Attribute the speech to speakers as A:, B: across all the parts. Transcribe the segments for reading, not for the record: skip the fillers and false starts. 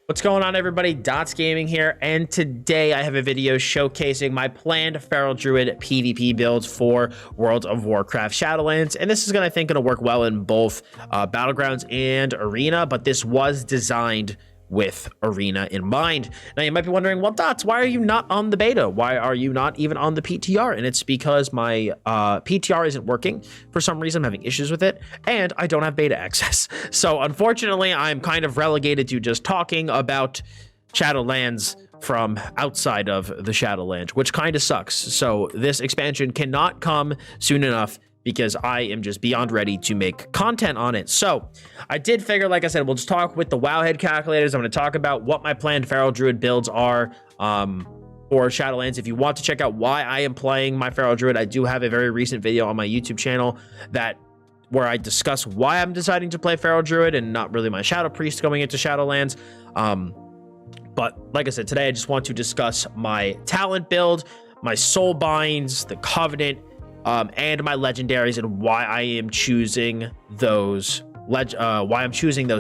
A: What's going on, everybody? Dots Gaming here, and today I have a video showcasing my planned Feral Druid PvP builds for World of Warcraft Shadowlands, and this is I think, going to work well in both Battlegrounds and Arena, but this was designed with Arena in mind. Now, you might be wondering, well, Dots, why are you not on the beta? Why are you not even on the PTR? And it's because my PTR isn't working. For some reason, I'm having issues with it, and I don't have beta access. So, unfortunately, I'm kind of relegated to just talking about Shadowlands from outside of the Shadowlands, which kind of sucks. So, this expansion cannot come soon enough because I am just beyond ready to make content on it. So I did figure, like I said, we'll just talk with the Wowhead calculators. I'm going to talk about what my planned Feral Druid builds are for Shadowlands. If you want to check out why I am playing my Feral Druid, I do have a very recent video on my YouTube channel where I discuss why I'm deciding to play Feral Druid and not really my Shadow Priest going into Shadowlands. But like I said, today I just want to discuss my talent build, my soul binds, the Covenant, and my legendaries, and why I am choosing those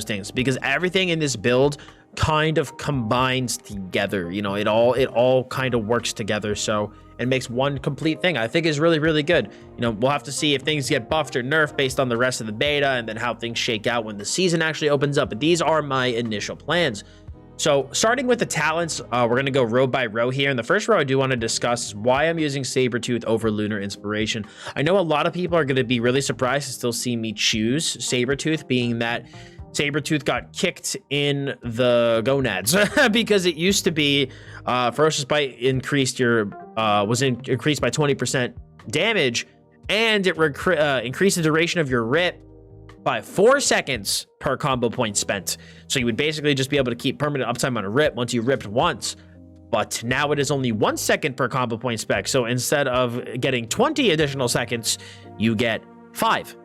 A: things, because everything in this build kind of combines together. You know, it all kind of works together, so it makes one complete thing. I think is really, really good. You know, we'll have to see if things get buffed or nerfed based on the rest of the beta, and then how things shake out when the season actually opens up. But these are my initial plans. So starting with the talents, we're going to go row by row here. And the first row I do want to discuss is why I'm using Sabretooth over Lunar Inspiration. I know a lot of people are going to be really surprised to still see me choose Sabretooth, being that Sabretooth got kicked in the gonads because it used to be Ferocious Bite increased increased by 20% damage, and it increased the duration of your rip by 4 seconds per combo point spent. So you would basically just be able to keep permanent uptime on a rip once you ripped once. But now it is only 1 second per combo point spec. So instead of getting 20 additional seconds, you get 5.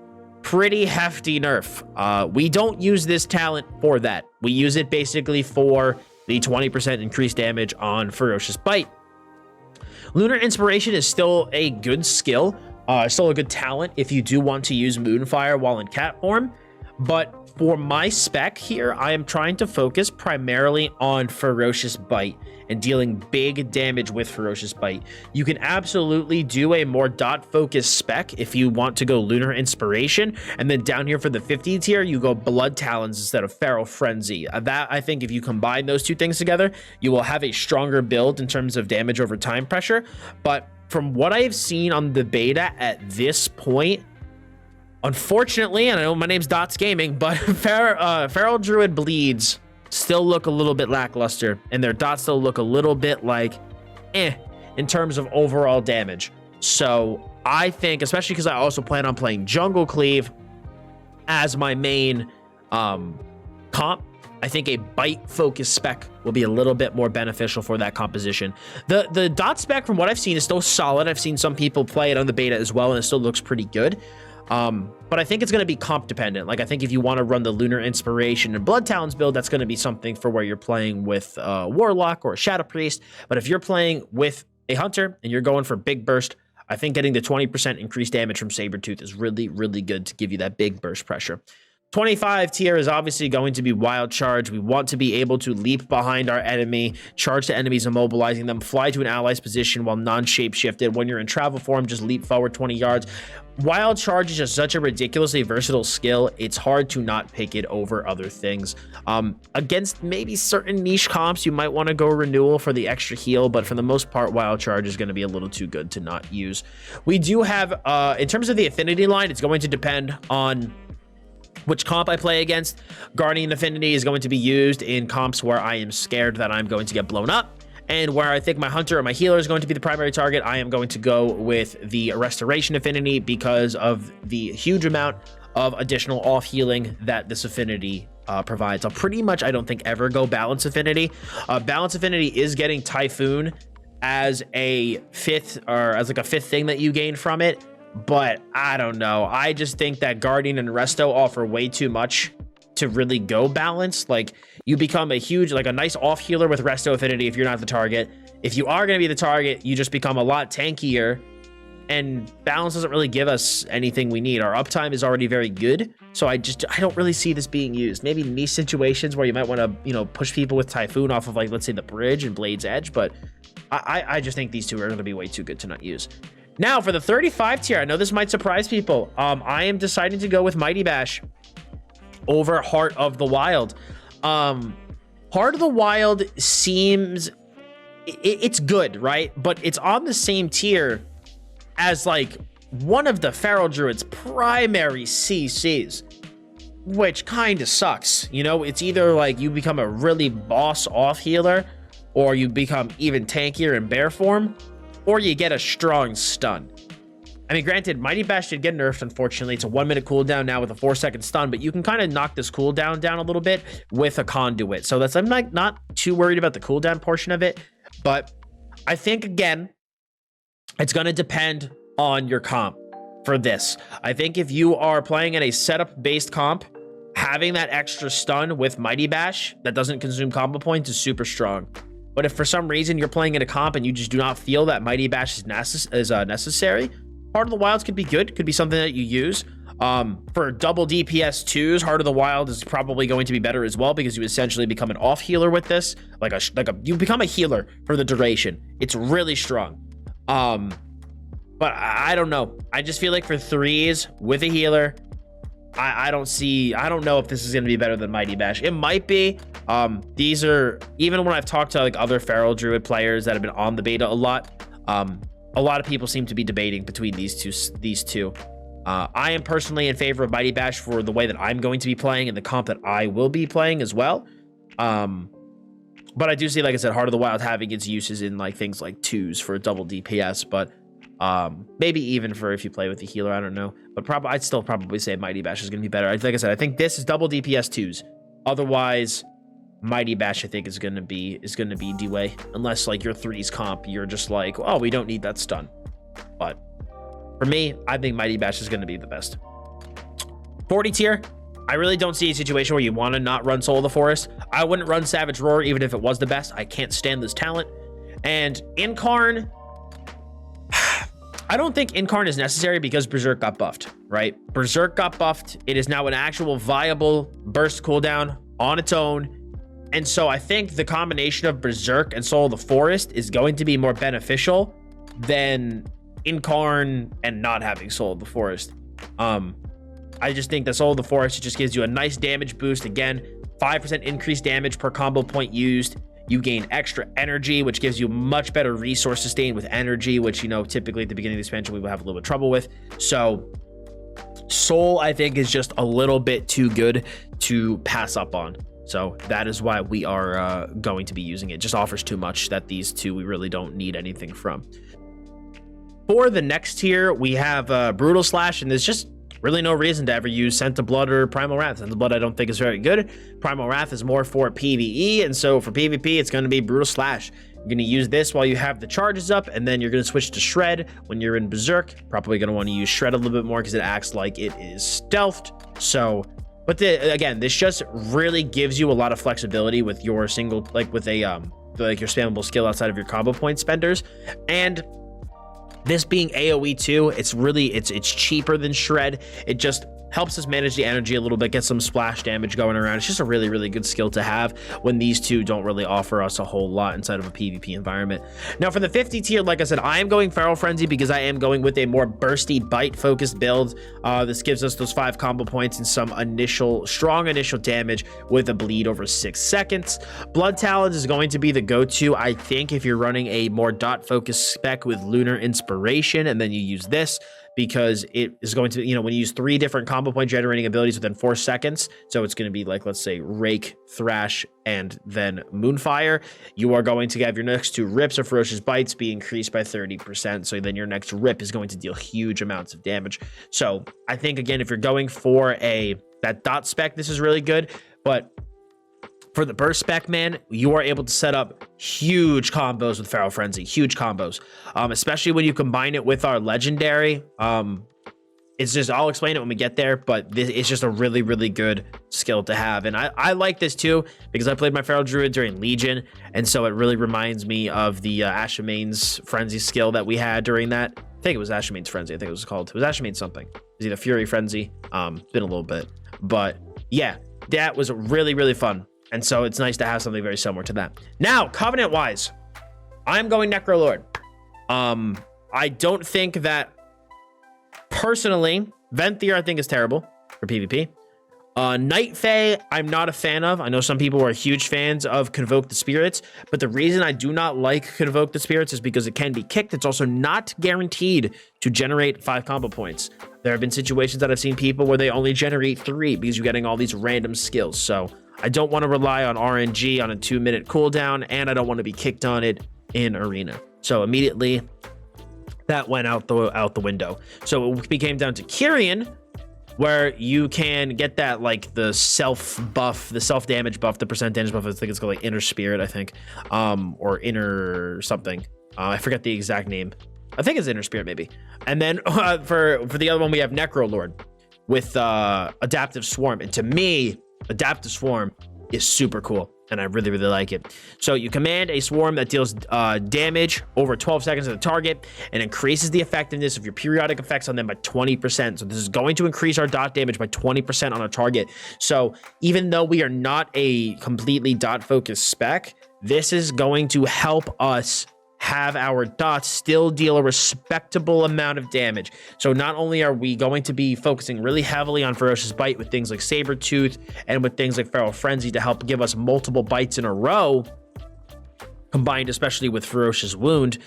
A: Pretty hefty nerf. We don't use this talent for that. We use it basically for the 20% increased damage on Ferocious Bite. Lunar Inspiration is still a good skill. Still a good talent if you do want to use Moonfire while in cat form. But for my spec here, I am trying to focus primarily on Ferocious Bite and dealing big damage with Ferocious Bite. You can absolutely do a more dot-focused spec if you want to go Lunar Inspiration. And then down here for the 50 tier, you go Blood Talons instead of Feral Frenzy. That, I think, if you combine those two things together, you will have a stronger build in terms of damage over time pressure. But from what I have seen on the beta at this point, unfortunately, and I know my name's Dots Gaming, but Feral Druid bleeds still look a little bit lackluster, and their dots still look a little bit like in terms of overall damage. So I think, especially because I also plan on playing Jungle Cleave as my main comp, I think a bite focused spec will be a little bit more beneficial for that composition. The dot spec, from what I've seen, is still solid. I've seen some people play it on the beta as well, and it still looks pretty good. But I think it's going to be comp dependent. Like, I think if you want to run the Lunar Inspiration and Blood Talons build, that's going to be something for where you're playing with Warlock or a Shadow Priest. But if you're playing with a Hunter and you're going for big burst, I think getting the 20% increased damage from Sabretooth is really, really good to give you that big burst pressure. 25 tier is obviously going to be Wild Charge. We want to be able to leap behind our enemy, charge to enemies, immobilizing them, fly to an ally's position while non-shape-shifted. When you're in travel form, just leap forward 20 yards. Wild Charge is just such a ridiculously versatile skill. It's hard to not pick it over other things. Against maybe certain niche comps, you might want to go Renewal for the extra heal, but for the most part, Wild Charge is going to be a little too good to not use. We do have, in terms of the Affinity line, it's going to depend on which comp I play against. Guardian Affinity is going to be used in comps where I am scared that I'm going to get blown up, and where I think my Hunter or my Healer is going to be the primary target, I am going to go with the Restoration Affinity because of the huge amount of additional off healing that this Affinity provides. I'll pretty much, I don't think, ever go Balance Affinity. Balance Affinity is getting Typhoon as a fifth thing that you gain from it. But I don't know. I just think that Guardian and Resto offer way too much to really go balanced. Like, you become a nice off healer with Resto Affinity if you're not the target. If you are going to be the target, you just become a lot tankier and balance doesn't really give us anything we need. Our uptime is already very good, so I don't really see this being used. Maybe in niche situations where you might want to, you know, push people with Typhoon off of, like, let's say the bridge and Blade's Edge, but I just think these two are going to be way too good to not use. Now for the 35 tier, I know this might surprise people. I am deciding to go with Mighty Bash over Heart of the Wild. Heart of the Wild seems it's good, right? But it's on the same tier as like one of the Feral Druid's primary CCs, which kind of sucks. You know, it's either like you become a really boss off healer, or you become even tankier in bear form, or you get a strong stun. I mean, granted, Mighty Bash did get nerfed, unfortunately. It's a 1 minute cooldown now with a 4-second stun, but you can kind of knock this cooldown down a little bit with a conduit. So I'm like not too worried about the cooldown portion of it, but I think, again, it's going to depend on your comp for this. I think if you are playing in a setup-based comp, having that extra stun with Mighty Bash that doesn't consume combo points is super strong. But if for some reason you're playing in a comp and you just do not feel that Mighty Bash is necessary, Heart of the Wilds could be good, could be something that you use. For double DPS 2s, Heart of the Wild is probably going to be better as well, because you essentially become an off healer with this. You become a healer for the duration. It's really strong. But I don't know. I just feel like for 3s with a healer, I don't know if this is going to be better than Mighty Bash. It might be. These are, even when I've talked to like other Feral Druid players that have been on the beta a lot of people seem to be debating between these two. I am personally in favor of Mighty Bash for the way that I'm going to be playing and the comp that I will be playing as well. But I do see, like I said, Heart of the Wild having its uses in like things like 2s for double DPS, but maybe even for if you play with the healer, I don't know. But I'd still probably say Mighty Bash is going to be better. Like I said, I think this is double DPS 2s. Otherwise, Mighty Bash, I think, is gonna be D-Way, unless like your 3's comp, you're just like, oh, we don't need that stun. But for me, I think Mighty Bash is gonna be the best. 40 tier, I really don't see a situation where you want to not run Soul of the Forest. I wouldn't run Savage Roar even if it was the best. I can't stand this talent. And Incarn, I don't think Incarn is necessary because Berserk got buffed, right? Berserk got buffed. It is now an actual viable burst cooldown on its own. And so I think the combination of Berserk and Soul of the Forest is going to be more beneficial than Incarn and not having Soul of the Forest. I just think that Soul of the Forest just gives you a nice damage boost. Again, 5% increased damage per combo point used. You gain extra energy, which gives you much better resource sustain with energy, which, you know, typically at the beginning of the expansion, we will have a little bit of trouble with. So Soul, I think, is just a little bit too good to pass up on. So that is why we are going to be using it. It just offers too much that these two we really don't need anything from. For the next tier, we have Brutal Slash, and there's just really no reason to ever use Scent of Blood or Primal Wrath. Scent of Blood I don't think is very good. Primal Wrath is more for PvE, and so for PvP, it's going to be Brutal Slash. You're going to use this while you have the charges up, and then you're going to switch to Shred when you're in Berserk. Probably going to want to use Shred a little bit more because it acts like it is stealthed. So... But again, this just really gives you a lot of flexibility with your single, like with a like your spammable skill outside of your combo point spenders. And this being AoE too, it's cheaper than Shred. It just helps us manage the energy a little bit, get some splash damage going around. It's just a really, really good skill to have when these two don't really offer us a whole lot inside of a PvP environment. Now for the 50 tier, like I said, I am going Feral Frenzy because I am going with a more bursty bite focused build. This gives us those 5 combo points and some strong initial damage with a bleed over 6 seconds. Blood Talons is going to be the go-to, I think, if you're running a more dot focused spec with Lunar Inspiration, and then you use this, because it is going to, you know, when you use 3 different combo point generating abilities within 4 seconds, so it's going to be like, let's say, Rake, Thrash, and then Moonfire, you are going to have your next 2 rips or Ferocious Bites be increased by 30%, so then your next rip is going to deal huge amounts of damage. So I think, again, if you're going for that dot spec, this is really good, but for the burst spec, man, you are able to set up huge combos with Feral Frenzy, huge combos, especially when you combine it with our legendary. It's just, I'll explain it when we get there, but it's just a really, really good skill to have. And I like this too, because I played my Feral Druid during Legion, and so it really reminds me of the Ashamane's Frenzy skill that we had during that. I think it was Ashmane's Frenzy. I think it was called. It was Ashmane's something. It was either Fury Frenzy. It's been a little bit. But yeah, that was really, really fun. And so it's nice to have something very similar to that. Now, Covenant-wise, I'm going Necrolord. I don't think that, personally, Venthyr I think is terrible for PvP. Night Fae, I'm not a fan of. I know some people are huge fans of Convoke the Spirits, but the reason I do not like Convoke the Spirits is because it can be kicked. It's also not guaranteed to generate 5 combo points. There have been situations that I've seen people where they only generate 3 because you're getting all these random skills. So I don't want to rely on RNG on a 2-minute cooldown, and I don't want to be kicked on it in Arena. So immediately that went out the window. So it became down to Kyrian, where you can get that, like, the self buff, the self damage buff, the percent damage buff. I think it's called like Inner Spirit, I think, or Inner something. I forget the exact name. I think it's Inner Spirit, maybe. And then for the other one, we have Necrolord with Adaptive Swarm. And to me, Adaptive Swarm is super cool, and I really, really like it. So you command a swarm that deals damage over 12 seconds to the target and increases the effectiveness of your periodic effects on them by 20%. So this is going to increase our dot damage by 20% on a target. So even though we are not a completely dot focused spec, this is going to help us have our dots still deal a respectable amount of damage. So not only are we going to be focusing really heavily on Ferocious Bite with things like Sabertooth and with things like Feral Frenzy to help give us multiple bites in a row, combined especially with Ferocious Wound,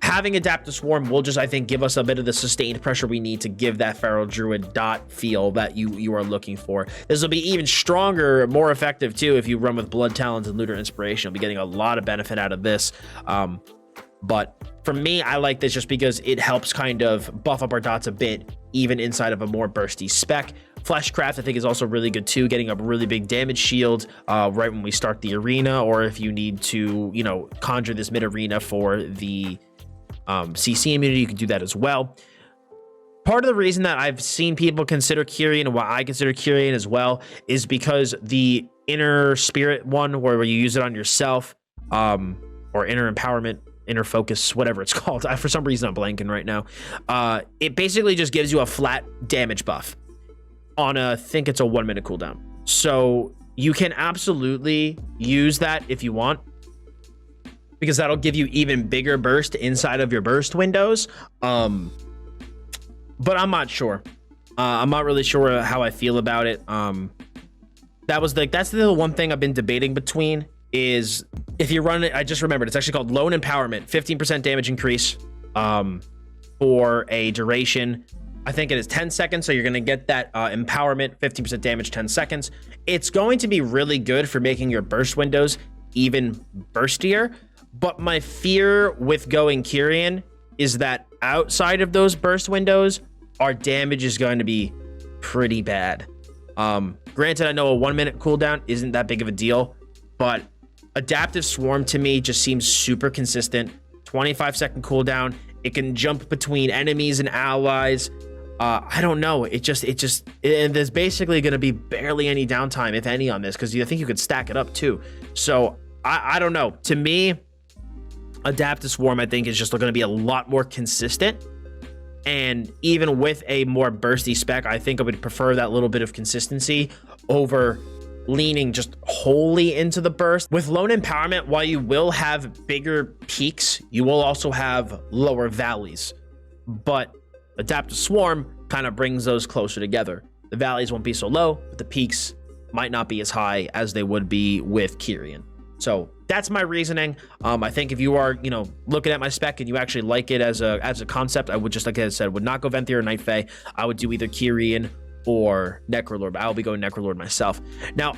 A: having Adaptive Swarm will just, I think, give us a bit of the sustained pressure we need to give that Feral Druid dot feel that you are looking for. This will be even stronger, more effective too if you run with Blood Talons and Looter Inspiration. You'll be getting a lot of benefit out of this. But for me, I like this just because it helps kind of buff up our dots a bit, even inside of a more bursty spec. Fleshcraft, I think, is also really good too, getting a really big damage shield right when we start the arena, or if you need to, you know, conjure this mid-arena for the CC immunity, you can do that as well. Part of the reason that I've seen people consider Kyrian, and why I consider Kyrian as well, is because the Inner Spirit one, where you use it on yourself, or Inner Empowerment, Inner Focus, whatever it's called. For some reason, I'm blanking right now. It basically just gives you a flat damage buff on I think it's a 1-minute cooldown. So you can absolutely use that if you want, because that'll give you even bigger burst inside of your burst windows. But I'm not sure. I'm not really sure how I feel about it. That's the one thing I've been debating between. Is if you run it, I just remembered, it's actually called Lone Empowerment, 15% damage increase for a duration. I think it is 10 seconds, so you're going to get that empowerment, 15% damage, 10 seconds. It's going to be really good for making your burst windows even burstier, but my fear with going Kyrian is that outside of those burst windows, our damage is going to be pretty bad. Granted, I know a 1-minute cooldown isn't that big of a deal, but Adaptive Swarm to me just seems super consistent. 25-second cooldown. It can jump between enemies and allies. I don't know. There's basically going to be barely any downtime, if any, on this, because I think you could stack it up too. So I don't know. To me, Adaptive Swarm, I think, is just going to be a lot more consistent. And even with a more bursty spec, I think I would prefer that little bit of consistency over leaning just wholly into the burst. With Lone Empowerment, while you will have bigger peaks, you will also have lower valleys. But Adaptive Swarm kind of brings those closer together. The valleys won't be so low, but the peaks might not be as high as they would be with Kyrian. So that's my reasoning. I think if you are, looking at my spec and you actually like it as a concept, I would just, like I said, would not go Venthyr or Night Fae. I would do either Kyrian or Necrolord, but I'll be going Necrolord myself. Now,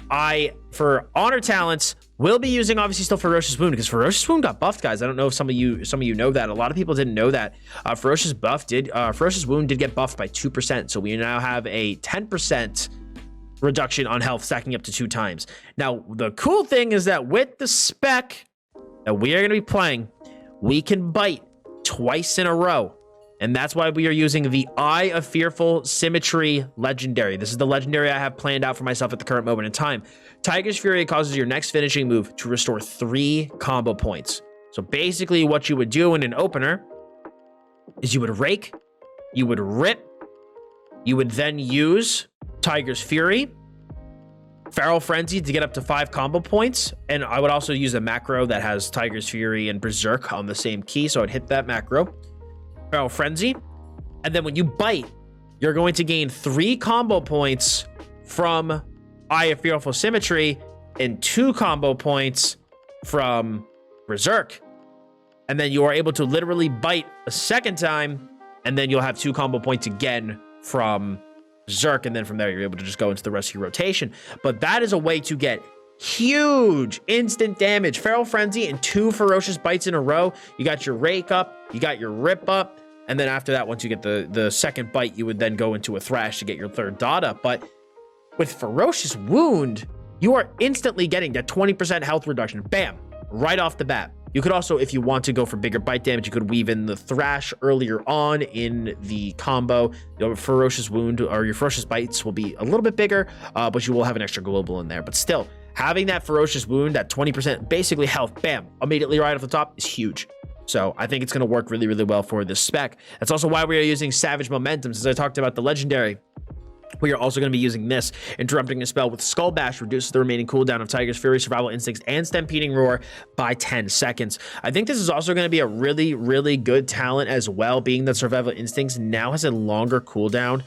A: for honor talents, will be using obviously still Ferocious Wound, because Ferocious Wound got buffed, guys. I don't know if some of you know that. A lot of people didn't know that. Ferocious Wound did get buffed by 2%, so we now have a 10% reduction on health, stacking up to 2 times. Now, the cool thing is that with the spec that we are going to be playing, we can bite twice in a row. And that's why we are using the Eye of Fearful Symmetry Legendary. This is the legendary I have planned out for myself at the current moment in time. Tiger's Fury causes your next finishing move to restore 3 combo points. So basically what you would do in an opener is you would rake, you would rip, you would then use Tiger's Fury, Feral Frenzy to get up to 5 combo points, and I would also use a macro that has Tiger's Fury and Berserk on the same key, so I'd hit that macro. Feral Frenzy, and then when you bite, you're going to gain 3 combo points from Eye of Fearful Symmetry and 2 combo points from Berserk. And then you are able to literally bite a second time, and then you'll have 2 combo points again from Berserk, and then from there you're able to just go into the rest of your rotation. But that is a way to get huge instant damage. Feral Frenzy and 2 ferocious bites in a row. You got your rake up, you got your rip up, and then after that, once you get the second bite, you would then go into a thrash to get your 3rd dot up. But with Ferocious Wound, you are instantly getting that 20% health reduction. Bam, right off the bat. You could also, if you want to go for bigger bite damage, you could weave in the Thrash earlier on in the combo. Your Ferocious Wound or your Ferocious Bites will be a little bit bigger, but you will have an extra global in there. But still, having that Ferocious Wound, that 20% basically health, bam, immediately right off the top is huge. So I think it's going to work really, really well for this spec. That's also why we are using Savage Momentum. Since I talked about the Legendary, we are also going to be using this. Interrupting a spell with Skull Bash reduces the remaining cooldown of Tiger's Fury, Survival Instincts, and Stampeding Roar by 10 seconds. I think this is also going to be a really, really good talent as well, being that Survival Instincts now has a longer cooldown,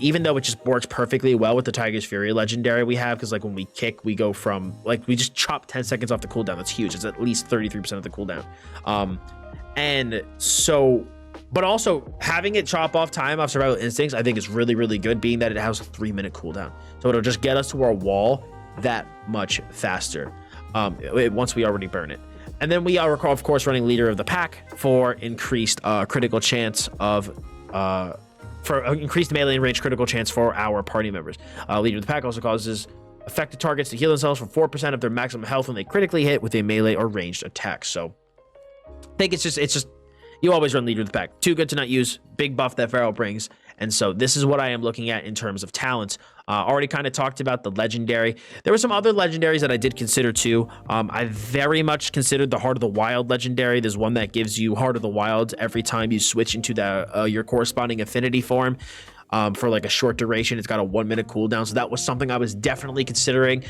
A: even though it just works perfectly well with the Tiger's Fury Legendary we have, because like when we kick, we go from, like, we just chop 10 seconds off the cooldown. That's huge. It's at least 33% of the cooldown. And so, but also having it chop off time off Survival Instincts, I think is really, really good, being that it has a 3-minute cooldown. So it'll just get us to our wall that much faster once we already burn it. And then we are, of course, running Leader of the Pack for increased critical chance of, for increased melee and range critical chance for our party members. Leader of the Pack also causes affected targets to heal themselves for 4% of their maximum health when they critically hit with a melee or ranged attack. So I think it's just you always run Leader of the Pack. Too good to not use. Big buff that Feral brings. And so this is what I am looking at in terms of talents. Already kind of talked about the Legendary. There were some other Legendaries that I did consider too. I very much considered the Heart of the Wild Legendary. There's one that gives you Heart of the Wild every time you switch into the your corresponding Affinity form. For like a short duration. It's got a 1-minute cooldown, so that was something I was definitely considering.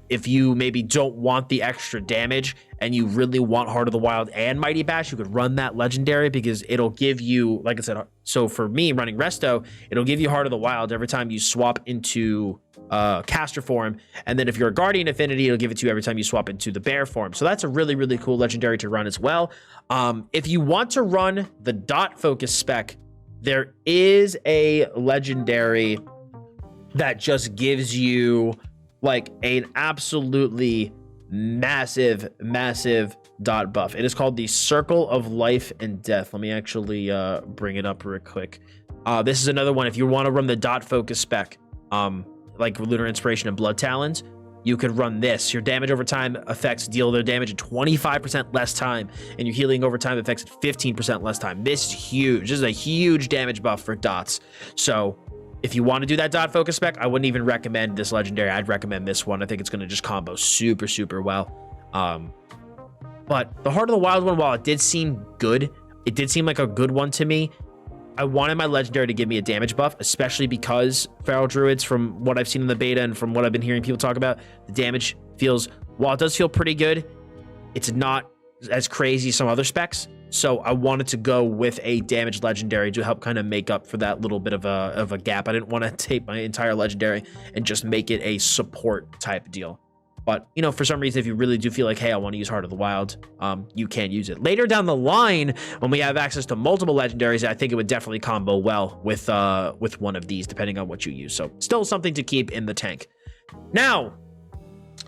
A: If you maybe don't want the extra damage and you really want Heart of the Wild and Mighty Bash, you could run that Legendary, because it'll give you, like I said, so for me running Resto, it'll give you Heart of the Wild every time you swap into caster form, and then if you're a Guardian Affinity, it'll give it to you every time you swap into the Bear form. So that's a really, really cool Legendary to run as well. If you want to run the dot focus spec, there is a Legendary that just gives you like an absolutely massive dot buff. It is called the Circle of Life and Death. Let me actually bring it up real quick. This is another one. If you want to run the dot focus spec, like Lunar Inspiration and Blood Talons, you could run this. Your damage over time effects deal their damage in 25% less time, and your healing over time effects at 15% less time. This is huge. This is a huge damage buff for dots. So if you want to do that dot focus spec, I wouldn't even recommend this Legendary. I'd recommend this one. I think it's going to just combo super, super well. But the Heart of the Wild one, while it did seem good, it did seem like a good one to me, I wanted my Legendary to give me a damage buff, especially because Feral Druids, from what I've seen in the beta and from what I've been hearing people talk about, the damage feels, while it does feel pretty good, it's not as crazy as some other specs. So I wanted to go with a damage Legendary to help kind of make up for that little bit of a gap. I didn't want to take my entire Legendary and just make it a support type deal. But, you know, for some reason, if you really do feel like, hey, I want to use Heart of the Wild, you can use it. Later down the line, when we have access to multiple Legendaries, I think it would definitely combo well with one of these, depending on what you use. So still something to keep in the tank. Now,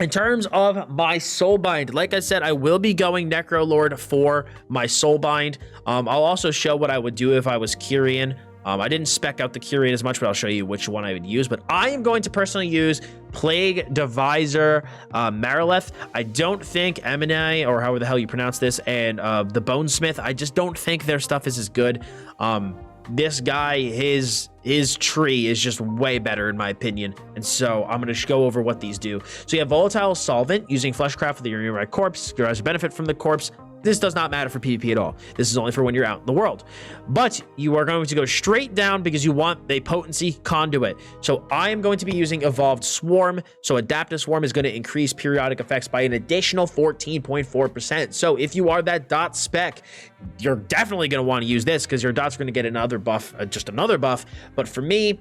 A: in terms of my Soulbind, like I said, I will be going Necrolord for my Soulbind. I'll also show what I would do if I was Kyrian. I didn't spec out the Kyrian as much, but I'll show you which one I would use. But I am going to personally use Plague Deviser Marileth. I don't think Emini, or however the hell you pronounce this, and the Bonesmith, I just don't think their stuff is as good. This guy, his tree is just way better in my opinion. And so I'm going to go over what these do. So you have Volatile Solvent, using Fleshcraft with your nearby corpse. Derives benefit from the corpse. this does not matter for PvP at all. This is only for when you're out in the world. But you are going to go straight down because you want a potency conduit. So I am going to be using Evolved Swarm. So Adaptive Swarm is going to increase periodic effects by an additional 14.4%. So if you are that dot spec, you're definitely going to want to use this because your dots are going to get another buff, just another buff. But for me,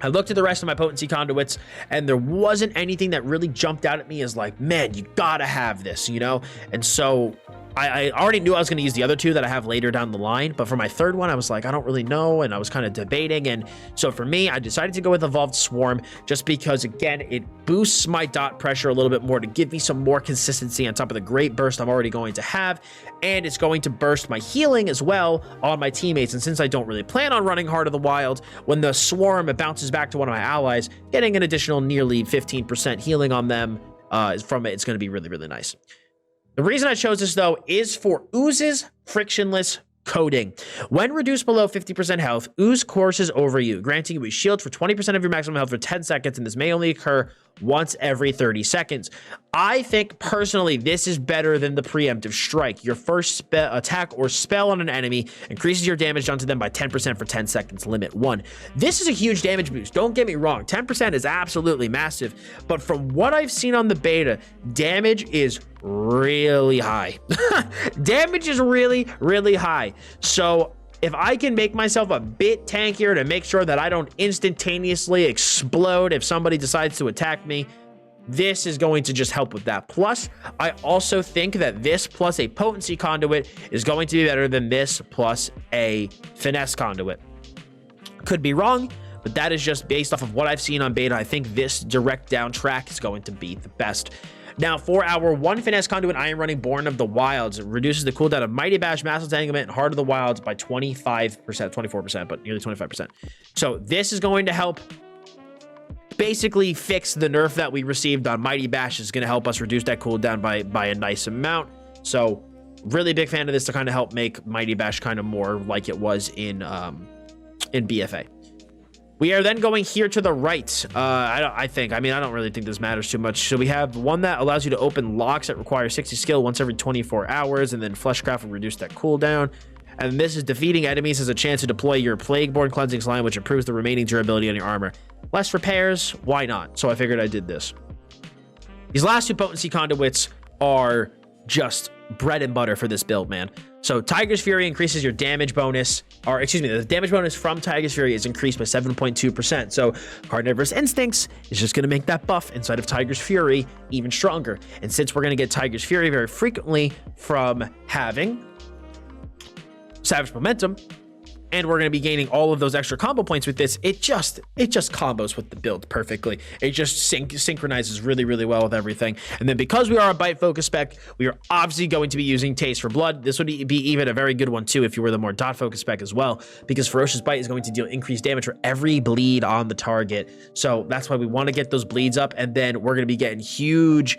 A: I looked at the rest of my potency conduits and there wasn't anything that really jumped out at me as like, man, you gotta have this, you know? And so I already knew I was going to use the other two that I have later down the line, but for my third one, I was like, I don't really know, and I was kind of debating, and so for me, I decided to go with Evolved Swarm, just because, again, it boosts my dot pressure a little bit more to give me some more consistency on top of the great burst I'm already going to have, and it's going to burst my healing as well on my teammates, and since I don't really plan on running Heart of the Wild, when the Swarm bounces back to one of my allies, getting an additional nearly 15% healing on them from it, it's going to be really, really nice. The reason I chose this, though, is for Ooze's frictionless coating. When reduced below 50% health, Ooze courses over you, granting you a shield for 20% of your maximum health for 10 seconds, and this may only occur once every 30 seconds. I think, personally, this is better than the Preemptive Strike. Your first attack or spell on an enemy increases your damage done to them by 10% for 10 seconds, limit 1. This is a huge damage boost, don't get me wrong. 10% is absolutely massive, but from what I've seen on the beta, damage is really high. Damage is really, really high. So if I can make myself a bit tankier to make sure that I don't instantaneously explode if somebody decides to attack me, this is going to just help with that. Plus, I also think that this plus a potency conduit is going to be better than this plus a finesse conduit. Could be wrong, but that is just based off of what I've seen on beta. I think this direct down track is going to be the best. Now, for our one finesse conduit, I am running Born of the Wilds. It reduces the cooldown of Mighty Bash, Mass Entanglement, and Heart of the Wilds by 25%, 24%, but nearly 25%. So this is going to help basically fix the nerf that we received on Mighty Bash. Is going to help us reduce that cooldown by a nice amount. So really big fan of this to kind of help make Mighty Bash kind of more like it was in BFA. We are then going here to the right. I don't really think this matters too much. So we have one that allows you to open locks that require 60 skill once every 24 hours, and then Fleshcraft will reduce that cooldown. And this is defeating enemies has a chance to deploy your Plagueborn Cleansing Slime, which improves the remaining durability on your armor. Less repairs, why not? So I figured I did this. These last two potency conduits are just bread and butter for this build, man. So Tiger's Fury increases your damage bonus, or excuse me, the damage bonus from Tiger's Fury is increased by 7.2%. So Carnivorous Instincts is just going to make that buff inside of Tiger's Fury even stronger. And since we're going to get Tiger's Fury very frequently from having Savage Momentum, and we're going to be gaining all of those extra combo points with this, it just combos with the build perfectly. It just synchronizes really, really well with everything. And then because we are a bite focus spec, we are obviously going to be using Taste for Blood. This would be even a very good one too if you were the more dot focus spec as well, because Ferocious Bite is going to deal increased damage for every bleed on the target. So that's why we want to get those bleeds up, and then we're going to be getting huge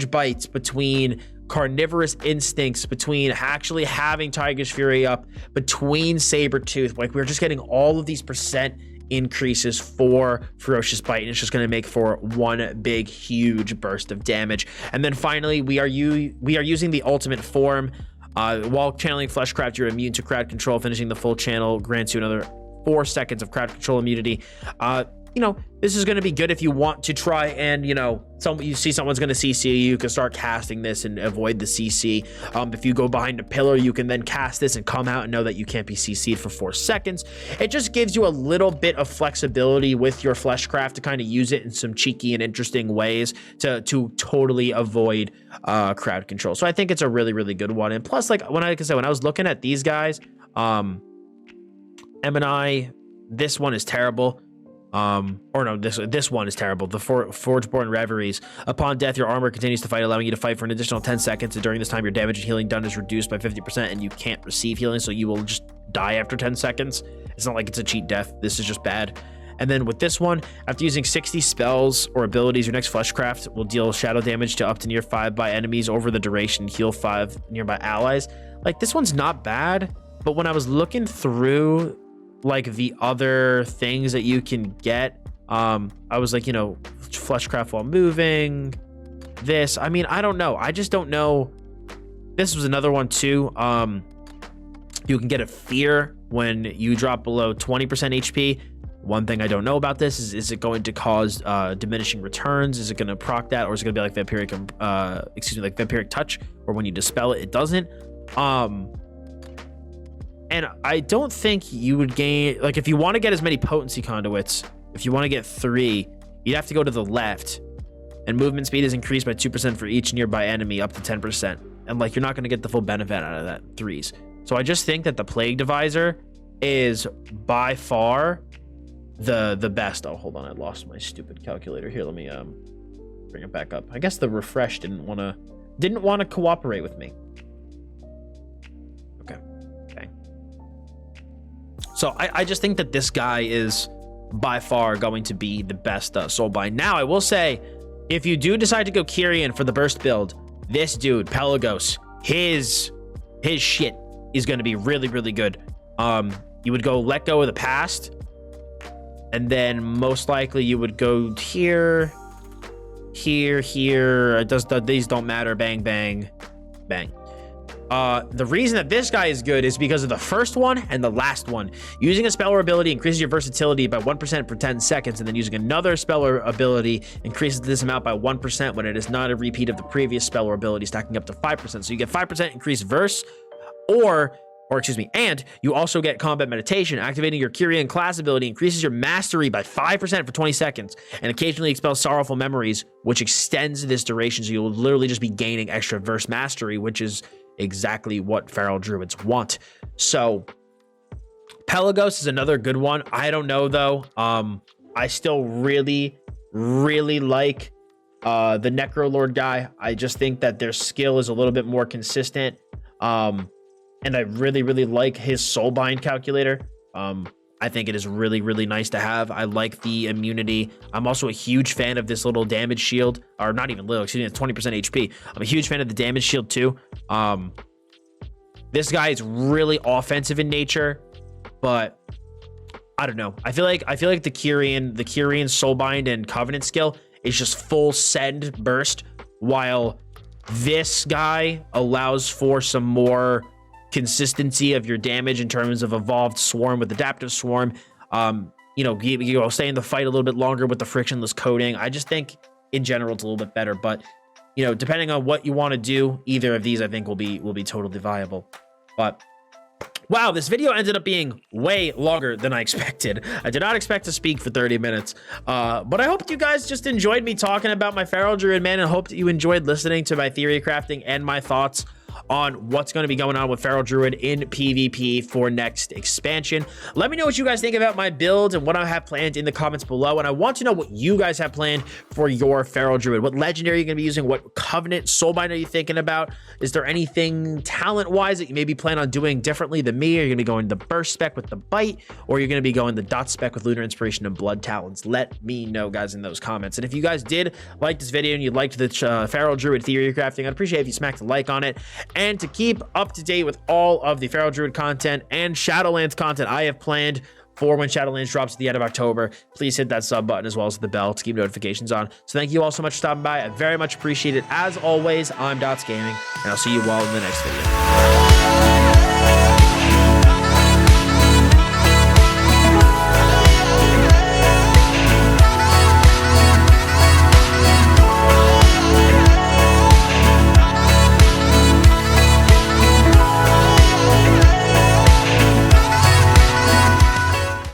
A: bites between Carnivorous Instincts, between actually having Tiger's Fury up, between Sabertooth. Like, we're just getting all of these percent increases for Ferocious Bite, and it's just going to make for one big huge burst of damage. And then finally, we are using the ultimate form. While channeling Fleshcraft, you're immune to crowd control. Finishing the full channel grants you another 4 seconds of crowd control immunity. You know, this is going to be good if you want to try and, you see someone's going to CC, you can start casting this and avoid the CC. If you go behind a pillar, you can then cast this and come out and know that you can't be CC'd for 4 seconds. It just gives you a little bit of flexibility with your Fleshcraft to kind of use it in some cheeky and interesting ways to totally avoid crowd control. So I think it's a really, really good one. And plus, like I said, when I was looking at these guys, M&I, this one is terrible. This one is terrible. The Forgeborn Reveries. Upon death, your armor continues to fight, allowing you to fight for an additional 10 seconds. And during this time, your damage and healing done is reduced by 50%, and you can't receive healing, so you will just die after 10 seconds. It's not like it's a cheat death. This is just bad. And then with this one, after using 60 spells or abilities, your next Fleshcraft will deal shadow damage to up to near 5 by enemies over the duration, heal 5 nearby allies. Like, this one's not bad, but when I was looking through like the other things that you can get, I was like, Fleshcraft while moving, this, I mean, I don't know. I just don't know this was another one too. You can get a fear when you drop below 20% HP. One thing I don't know about this is it going to cause diminishing returns? Is it going to proc that, or is it going to be like like vampiric touch, or when you dispel it, it doesn't? And I don't think you would gain, like, if you want to get as many potency conduits, if you want to get 3, you'd have to go to the left, and movement speed is increased by 2% for each nearby enemy up to 10%. And like, you're not going to get the full benefit out of that 3s. So I just think that the Plague Divisor is by far the best. Oh, hold on, I lost my stupid calculator here. Let me bring it back up. I guess the refresh didn't want to cooperate with me. Okay. So I just think that this guy is by far going to be the best soulbind. Now, I will say, if you do decide to go Kyrian for the burst build, this dude, Pelagos, his shit is going to be really, really good. You would go Let Go of the Past, and then most likely you would go here. These don't matter. Bang, bang, bang. The reason that this guy is good is because of the first one and the last one. Using a spell or ability increases your versatility by 1% for 10 seconds, and then using another spell or ability increases this amount by 1% when it is not a repeat of the previous spell or ability, stacking up to 5%. So you get 5% increased verse, and you also get combat meditation. Activating your Kyrian class ability increases your mastery by 5% for 20 seconds, and occasionally expels sorrowful memories, which extends this duration. So you'll literally just be gaining extra verse mastery, which is exactly what Feral Druids want. So Pelagos is another good one. I don't know though. I still really like the Necrolord guy. I just think that their skill is a little bit more consistent. And I really like his Soulbind calculator. I think it is really nice to have. I like the immunity. I'm also a huge fan of this little damage shield, or not even little, excuse me, it's 20% HP. I'm a huge fan of the damage shield too. This guy is really offensive in nature, but I don't know. I feel like the Kyrian Soulbind and Covenant skill is just full send burst, while this guy allows for some more consistency of your damage in terms of evolved swarm with adaptive swarm. You stay in the fight a little bit longer with the frictionless coating. I just think in general it's a little bit better, but depending on what you want to do, either of these I think will be totally viable. But wow, this video ended up being way longer than I expected. I did not expect to speak for 30 minutes. But I hope you guys just enjoyed me talking about my Feral Druid, man, and hope that you enjoyed listening to my theory crafting and my thoughts on what's going to be going on with Feral Druid in PvP for next expansion. Let me know what you guys think about my build and what I have planned in the comments below. And I want to know what you guys have planned for your Feral Druid. What legendary are you going to be using? What Covenant Soulbind are you thinking about? Is there anything talent-wise that you maybe plan on doing differently than me? Are you going to be going the burst spec with the bite, or are you going to be going the dot spec with Lunar Inspiration and Blood Talons? Let me know, guys, in those comments. And if you guys did like this video and you liked the Feral Druid theory crafting, I'd appreciate if you smacked a like on it. And to keep up to date with all of the Feral Druid content and Shadowlands content I have planned for when Shadowlands drops at the end of October, please hit that sub button as well as the bell to keep notifications on. So thank you all so much for stopping by. I very much appreciate it. As always, I'm Dots Gaming, and I'll see you all in the next video.